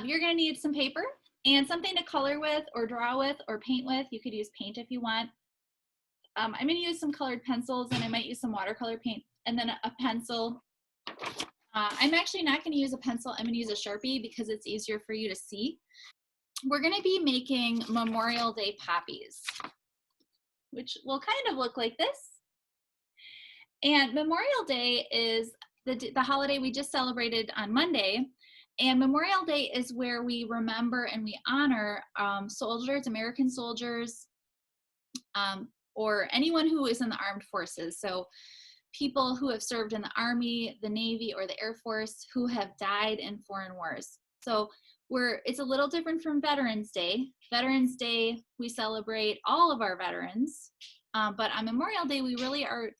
You're gonna need some paper and something to color with or draw with or paint with. You could use paint if you want. I'm gonna use some colored pencils and I might use some watercolor paint and then a pencil. I'm actually not gonna use a pencil, I'm gonna use a Sharpie because it's easier for you to see. We're gonna be making Memorial Day poppies, which will kind of look like this. And Memorial Day is the holiday we just celebrated on Monday. And Memorial Day is where we remember and we honor soldiers, American soldiers, or anyone who is in the armed forces. So people who have served in the Army, the Navy, or the Air Force who have died in foreign wars. So it's a little different from Veterans Day. Veterans Day, we celebrate all of our veterans, but on Memorial Day, we really are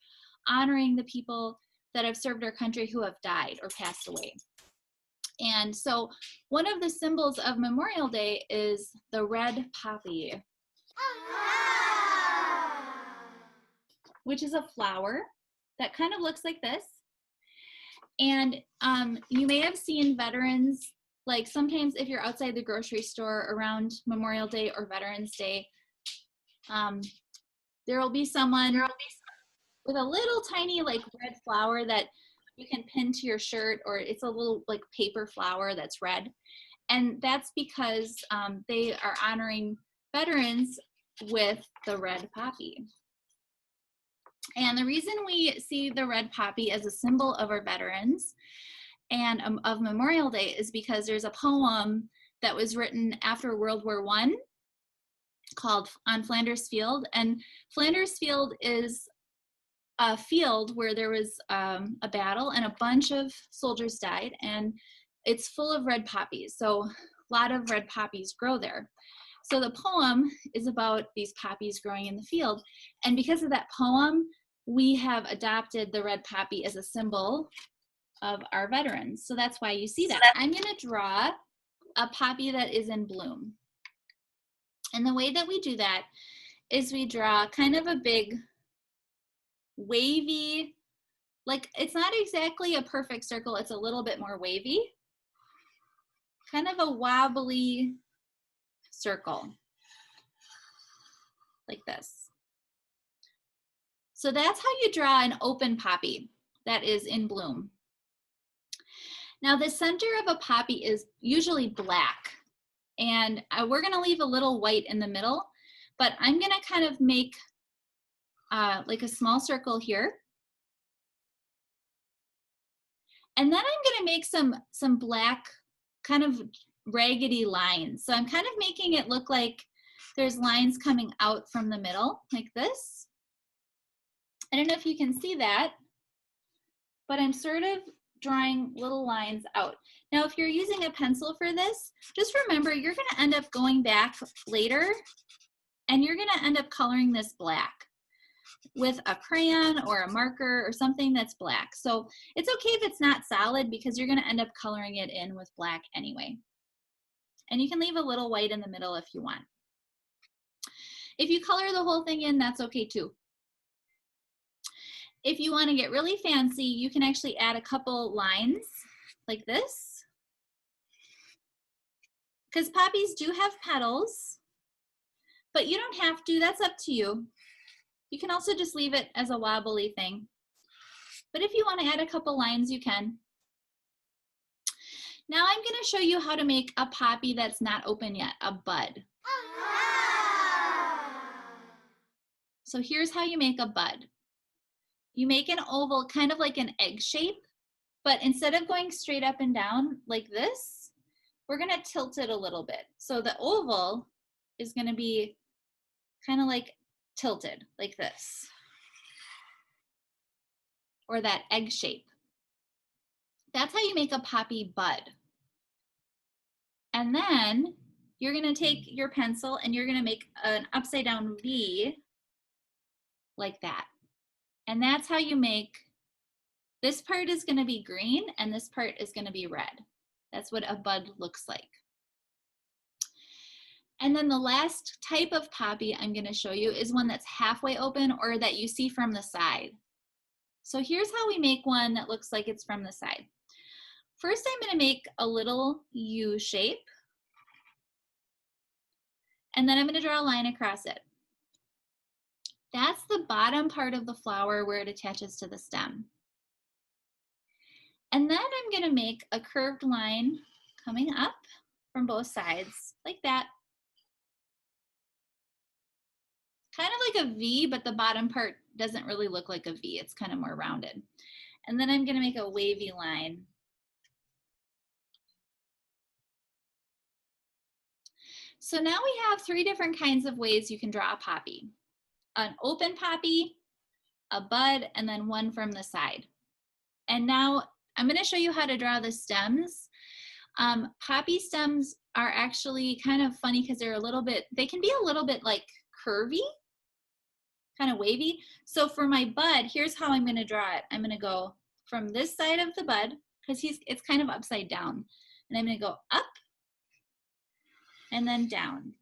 honoring the people that have served our country who have died or passed away. And so one of the symbols of Memorial Day is the red poppy, which is a flower that kind of looks like this. And you may have seen veterans, like sometimes if you're outside the grocery store around Memorial Day or Veterans Day, there will be someone with a little tiny like red flower that you can pin to your shirt, or it's a little like paper flower that's red. And that's because they are honoring veterans with the red poppy. And the reason we see the red poppy as a symbol of our veterans and of Memorial Day is because there's a poem that was written after World War I called On Flanders Field. And Flanders Field is a field where there was a battle and a bunch of soldiers died, and it's full of red poppies. So a lot of red poppies grow there. So the poem is about these poppies growing in the field. And because of that poem, we have adopted the red poppy as a symbol of our veterans. So that's why you see that. I'm gonna draw a poppy that is in bloom. And the way that we do that is we draw kind of a big wavy, like it's not exactly a perfect circle, it's a little bit more wavy, kind of a wobbly circle like this. So that's how you draw an open poppy that is in bloom. Now the center of a poppy is usually black, and we're gonna leave a little white in the middle, but I'm gonna kind of make like a small circle here. And then I'm gonna make some black kind of raggedy lines. So I'm kind of making it look like there's lines coming out from the middle like this. I don't know if you can see that, but I'm sort of drawing little lines out. Now, if you're using a pencil for this, just remember you're gonna end up going back later and you're gonna end up coloring this black with a crayon or a marker or something that's black. So it's okay if it's not solid because you're gonna end up coloring it in with black anyway. And you can leave a little white in the middle if you want. If you color the whole thing in, that's okay too. If you wanna get really fancy, you can actually add a couple lines like this. Because poppies do have petals, but you don't have to, that's up to you. You can also just leave it as a wobbly thing. But if you want to add a couple lines, you can. Now I'm going to show you how to make a poppy that's not open yet, a bud. So here's how you make a bud. You make an oval, kind of like an egg shape, but instead of going straight up and down like this, we're going to tilt it a little bit. So the oval is going to be kind of like tilted like this, or that egg shape. That's how you make a poppy bud. And then you're gonna take your pencil and you're gonna make an upside down V like that. And that's how you make, this part is gonna be green and this part is gonna be red. That's what a bud looks like. And then the last type of poppy I'm gonna show you is one that's halfway open or that you see from the side. So here's how we make one that looks like it's from the side. First, I'm gonna make a little U shape And then I'm going to draw a line across it. That's the bottom part of the flower where it attaches to the stem. And then I'm going to make a curved line coming up from both sides, like that. Kind of like a V, but the bottom part doesn't really look like a V. It's kind of more rounded. And then I'm going to make a wavy line. So now we have 3 different kinds of ways you can draw a poppy. An open poppy, a bud, and then one from the side. And now I'm going to show you how to draw the stems. Poppy stems are actually kind of funny because they can be a little bit like curvy, kind of wavy. So for my bud, here's how I'm going to draw it. I'm going to go from this side of the bud because it's kind of upside down. And I'm going to go up and then down.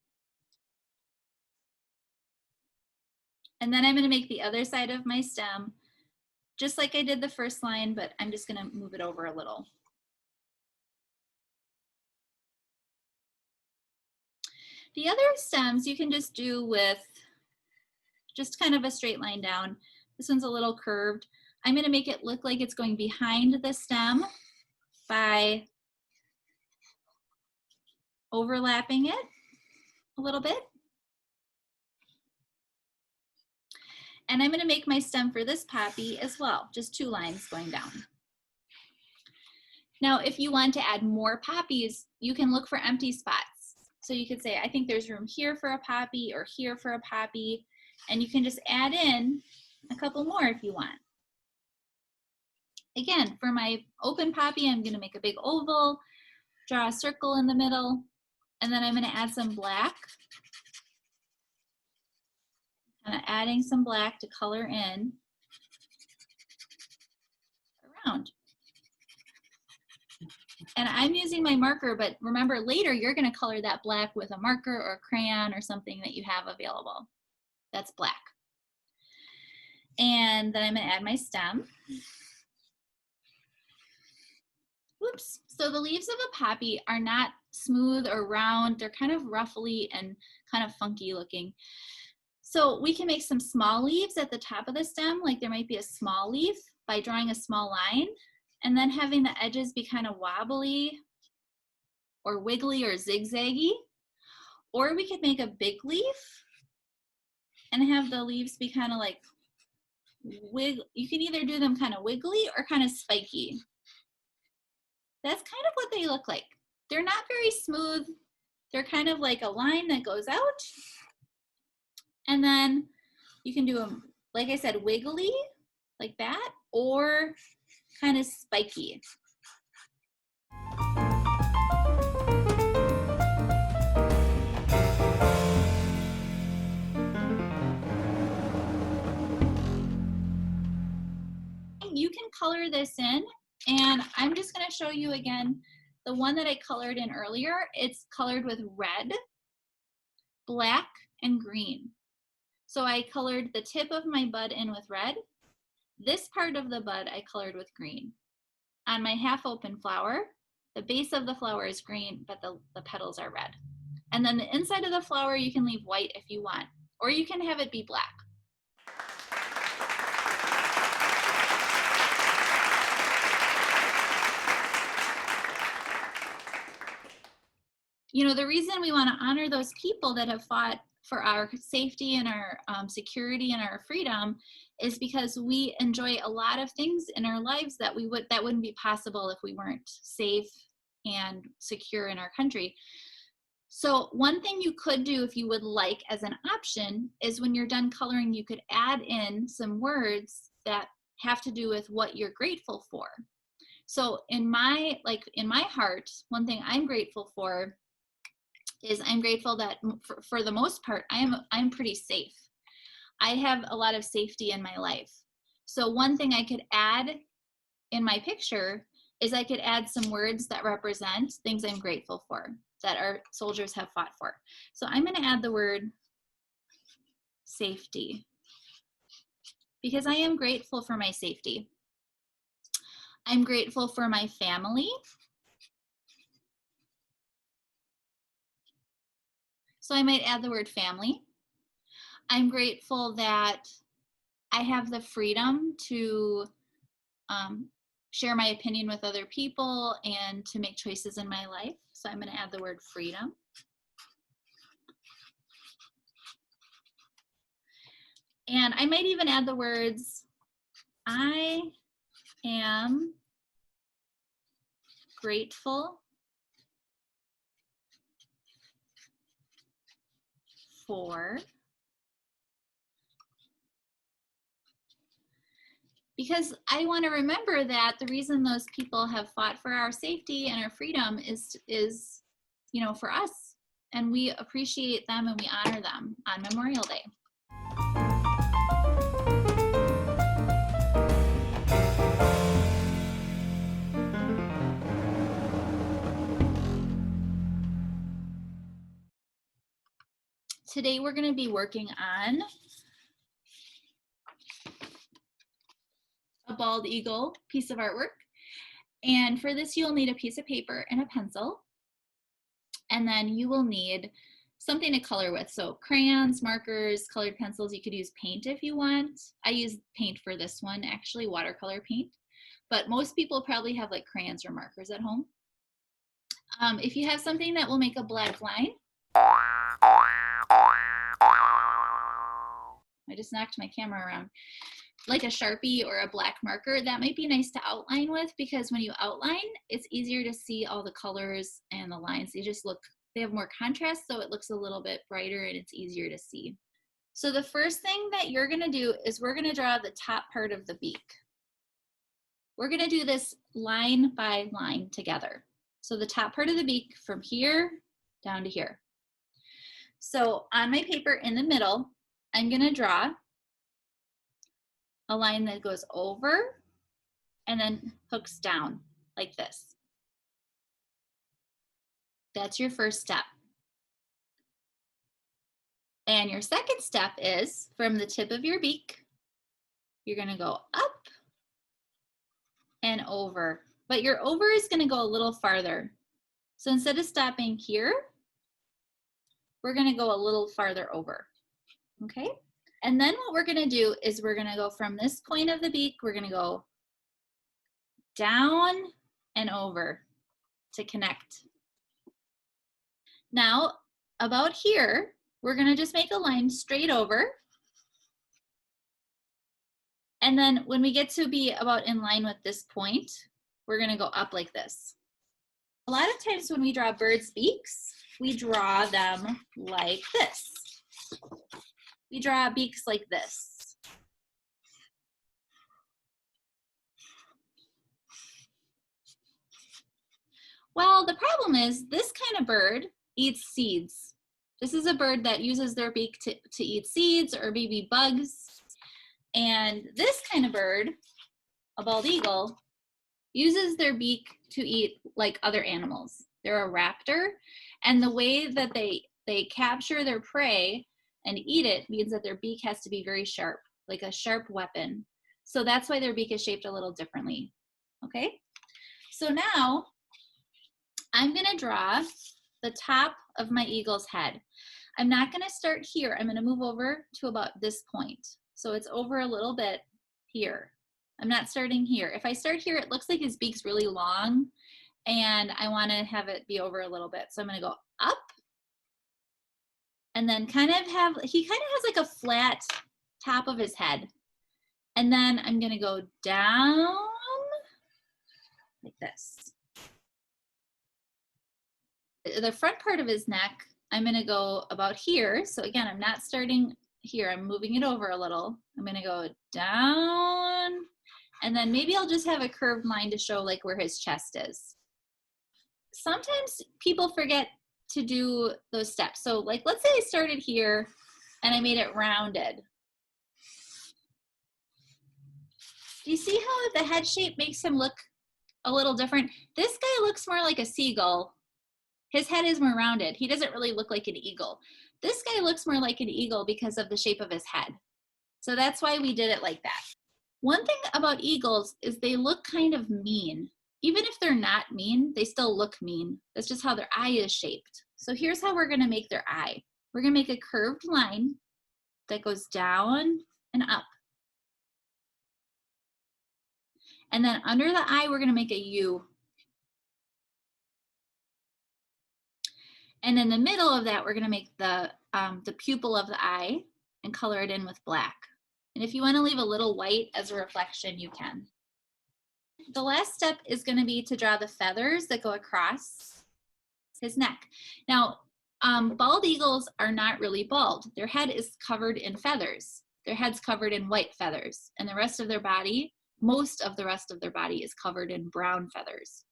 And then I'm going to make the other side of my stem just like I did the first line, but I'm just going to move it over a little. The other stems you can just do with just kind of a straight line down. This one's a little curved. I'm going to make it look like it's going behind the stem by overlapping it a little bit. And I'm going to make my stem for this poppy as well, just 2 lines going down. Now, if you want to add more poppies, you can look for empty spots. So you could say, I think there's room here for a poppy or here for a poppy, and you can just add in a couple more if you want. Again, for my open poppy, I'm going to make a big oval, draw a circle in the middle, and then I'm going to add some black. Kind of adding some black to color in around. And I'm using my marker, but remember later you're going to color that black with a marker or a crayon or something that you have available. That's black. And then I'm going to add my stem. Whoops. So the leaves of a poppy are not smooth or round. They're kind of ruffly and kind of funky looking. So we can make some small leaves at the top of the stem, like there might be a small leaf by drawing a small line, and then having the edges be kind of wobbly or wiggly or zigzaggy. Or we could make a big leaf and have the leaves be kind of like you can either do them kind of wiggly or kind of spiky. That's kind of what they look like. They're not very smooth. They're kind of like a line that goes out. And then you can do them, like I said, wiggly, like that, or kind of spiky. You can color this in, and I'm just going to show you again the one that I colored in earlier. It's colored with red, black, and green. So I colored the tip of my bud in with red. This part of the bud I colored with green. On my half open flower, the base of the flower is green, but the petals are red. And then the inside of the flower you can leave white if you want, or you can have it be black. You know, the reason we want to honor those people that have fought for our safety and our security and our freedom is because we enjoy a lot of things in our lives that wouldn't be possible if we weren't safe and secure in our country. So one thing you could do if you would like as an option is when you're done coloring, you could add in some words that have to do with what you're grateful for. So in my heart, one thing I'm grateful for is I'm grateful that for the most part, I'm pretty safe. I have a lot of safety in my life. So one thing I could add in my picture is I could add some words that represent things I'm grateful for that our soldiers have fought for. So I'm going to add the word safety because I am grateful for my safety. I'm grateful for my family. So I might add the word family. I'm grateful that I have the freedom to share my opinion with other people and to make choices in my life. So I'm going to add the word freedom. And I might even add the words, I am grateful for, because I want to remember that the reason those people have fought for our safety and our freedom is for us, and we appreciate them and we honor them on Memorial Day. Today we're going to be working on a bald eagle piece of artwork. And for this, you'll need a piece of paper and a pencil. And then you will need something to color with. So crayons, markers, colored pencils. You could use paint if you want. I use paint for this one, actually watercolor paint. But most people probably have like crayons or markers at home. If you have something that will make a black line, I just knocked my camera around, like a Sharpie or a black marker, that might be nice to outline with, because when you outline, it's easier to see all the colors and the lines. They have more contrast, so it looks a little bit brighter and it's easier to see. So the first thing that you're gonna do is we're gonna draw the top part of the beak. We're gonna do this line by line together. So the top part of the beak from here down to here. So on my paper in the middle, I'm gonna draw a line that goes over and then hooks down like this. That's your first step. And your second step is from the tip of your beak, you're gonna go up and over, but your over is gonna go a little farther. So instead of stopping here, we're gonna go a little farther over, okay? And then what we're gonna do is we're gonna go from this point of the beak, we're gonna go down and over to connect. Now, about here, we're gonna just make a line straight over. And then when we get to be about in line with this point, we're gonna go up like this. A lot of times when we draw birds' beaks, we draw them like this. We draw beaks like this. Well, the problem is this kind of bird eats seeds. This is a bird that uses their beak to eat seeds or maybe bugs. And this kind of bird, a bald eagle, uses their beak to eat like other animals. They're a raptor, and the way that they capture their prey and eat it means that their beak has to be very sharp, like a sharp weapon. So that's why their beak is shaped a little differently, okay? So now I'm gonna draw the top of my eagle's head. I'm not gonna start here. I'm gonna move over to about this point. So it's over a little bit here. I'm not starting here. If I start here, it looks like his beak's really long and I wanna have it be over a little bit. So I'm gonna go up and then he kind of has like a flat top of his head. And then I'm gonna go down like this. The front part of his neck, I'm gonna go about here. So again, I'm not starting here, I'm moving it over a little. I'm gonna go down, and then maybe I'll just have a curved line to show like where his chest is. Sometimes people forget to do those steps. So like, let's say I started here and I made it rounded. Do you see how the head shape makes him look a little different? This guy looks more like a seagull. His head is more rounded. He doesn't really look like an eagle. This guy looks more like an eagle because of the shape of his head. So that's why we did it like that. One thing about eagles is they look kind of mean. Even if they're not mean, they still look mean. That's just how their eye is shaped. So here's how we're gonna make their eye. we're gonna make a curved line that goes down and up. And then under the eye, we're gonna make a U. And in the middle of that, we're gonna make the pupil of the eye and color it in with black. And if you wanna leave a little white as a reflection, you can. The last step is gonna be to draw the feathers that go across his neck. Now, bald eagles are not really bald. Their head is covered in feathers. Their head's covered in white feathers, and the rest of their body, most of the rest of their body is covered in brown feathers.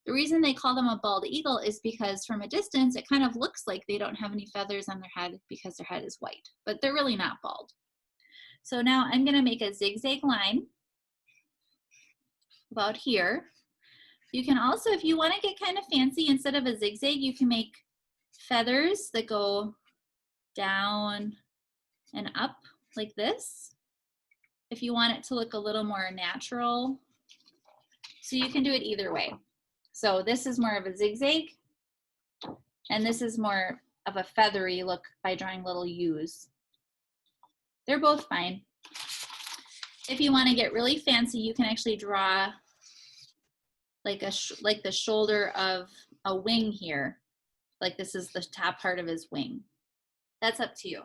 The reason they call them a bald eagle is because from a distance, it kind of looks like they don't have any feathers on their head because their head is white, but they're really not bald. So now I'm gonna make a zigzag line about here. You can also, if you wanna get kind of fancy, instead of a zigzag, you can make feathers that go down and up like this, if you want it to look a little more natural. So you can do it either way. So this is more of a zigzag, and this is more of a feathery look by drawing little U's. They're both fine. If you want to get really fancy, you can actually draw like the shoulder of a wing here. Like this is the top part of his wing. That's up to you.